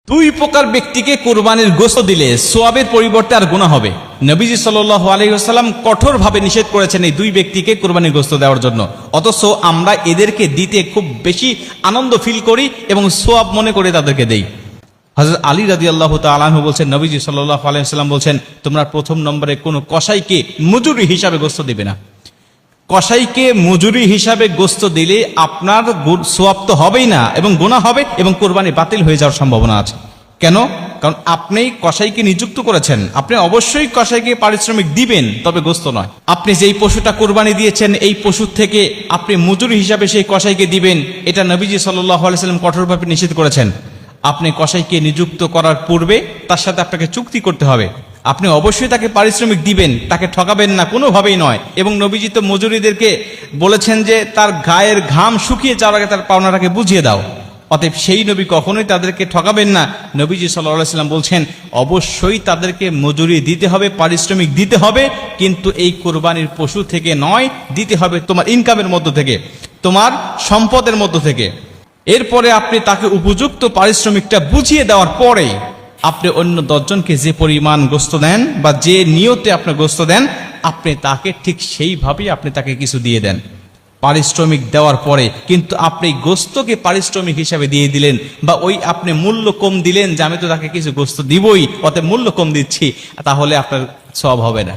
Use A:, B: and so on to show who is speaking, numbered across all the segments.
A: দুই প্রকার ব্যক্তিকে কুরবানির গোশত দিলে সোয়াবের পরিবর্তে আর গুনাহ হবে। নবীজি সাল্লাল্লাহু আলাইহি ওয়াসাল্লাম কঠোরভাবে নিষেধ করেছেন এই দুই ব্যক্তিকে কুরবানির গোশত দেওয়ার জন্য, অথচ আমরা এদেরকে দিতে খুব বেশি আনন্দ ফিল করি এবং সোয়াব মনে করে তাদেরকে দেই। হযরত আলী রাদিয়াল্লাহু তাআলা আনহু বলছেন, নবীজি সাল্লাল্লাহু আলাইহি ওয়াসাল্লাম বলছেন, তোমরা প্রথম নম্বরে কোনো কসাইকে মজুরি হিসাবে গোশত দিবে না। কসাইকে মজুরি হিসাবে গোশত দিলে আপনার সোয়াব তো হবেই না এবং গুনাহ হবে এবং কুরবানি বাতিল হয়ে যাওয়ার সম্ভাবনা আছে। কেন? কারণ আপনি কসাইকে নিযুক্ত করেছেন, আপনি অবশ্যই কসাইকে পারিশ্রমিক দিবেন, তবে গোশত নয়। আপনি যেই পশুটা কুরবানি দিয়েছেন এই পশুর থেকে আপনি মজুরি হিসাবে সেই কসাইকে দিবেন, এটা নবীজি সাল্লাল্লাহু আলাইহি ওয়াসাল্লাম কঠোরভাবে নিষেধ করেছেন। আপনি কসাইকে নিযুক্ত করার পূর্বে তার সাথে আপনাকে চুক্তি করতে হবে, আপনি অবশ্যই তাকে পারিশ্রমিক দিবেন, তাকে ঠকাবেন না, কোনোভাবেই নয়। এবং নবীজি তো মজুরিদেরকে বলেছেন যে তার গায়ের ঘাম শুকিয়ে যাওয়ার আগে তার পাওনাটাকে বুঝিয়ে দাও। অতএব সেই নবী কখনোই তাদেরকে ঠকাবেন না। নবীজি সাল্লাল্লাহু আলাইহি ওয়াসাল্লাম বলছেন অবশ্যই তাদেরকে মজুরি দিতে হবে, পারিশ্রমিক দিতে হবে, কিন্তু এই কুরবানির পশু থেকে নয়, দিতে হবে তোমার ইনকামের মধ্য থেকে, তোমার সম্পদের মধ্য থেকে। এরপরে আপনি তাকে উপযুক্ত পারিশ্রমিকটা বুঝিয়ে দেওয়ার পরে আপনি অন্য 10 জনকে যে পরিমাণ গোশত দেন বা যে নিয়তে আপনি গোশত দেন, আপনি তাকে ঠিক সেইভাবেই আপনি তাকে কিছু দিয়ে দেন পারিশ্রমিক দেওয়ার পরে। কিন্তু আপনি গোশতকে পারিশ্রমিক হিসাবে দিয়ে দিলেন বা ওই আপনি মূল্য কম দিলেন যে আমি তো তাকে কিছু গোশত দিবই, অতএব মূল্য কম দিচ্ছি, তাহলে আপনার সওয়াব হবে না।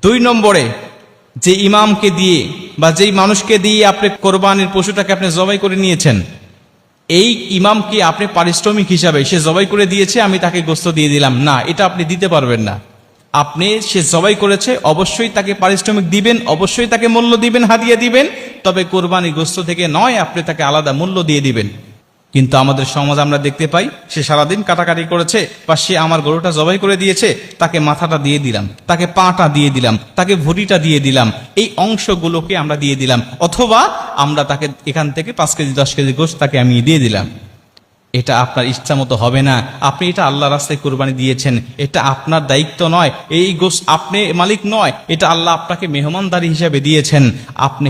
A: 2 নম্বরে, যে ইমামকে দিয়ে বা যেই মানুষকে দিয়ে আপনি কোরবানির পশুটাকে আপনি জবাই করে নিয়েছেন, এই ইমামকে আপনি পারিশ্রমিক হিসাবে, সে জবাই করে দিয়েছে আমি তাকে গোশত দিয়ে দিলাম, না, এটা আপনি দিতে পারবেন না। আপনি সে জবাই করেছে, অবশ্যই তাকে পারিশ্রমিক দিবেন, অবশ্যই তাকে মূল্য দিবেন, হাদিয়া দিবেন, তবে কোরবানি গোশত থেকে নয়, আপনি তাকে আলাদা মূল্য দিয়ে দিবেন। কিন্তু আমাদের সমাজ আমরা দেখতে পাই, সে সারাদিন কাটাকাটি করেছে বা সে আমার গরুটা জবাই করে দিয়েছে, তাকে মাথাটা দিয়ে দিলাম, তাকে পাটা দিয়ে দিলাম, তাকে ভুঁড়িটা দিয়ে দিলাম, এই অংশগুলোকে আমরা দিয়ে দিলাম, অথবা আমরা তাকে এখান থেকে 5 কেজি 10 কেজি গোশত তাকে আমি দিয়ে দিলাম। এটা আপনার ইচ্ছা মতো হবে না। আপনি এটা আল্লাহর রাস্তায় কুরবানি দিয়েছেন, এটা আপনার দায়িত্ব নয়, এই গোশত আপনি মালিক নয়, এটা আল্লাহ আপনাকে মেহমানদারি হিসেবে দিয়েছেন। আপনি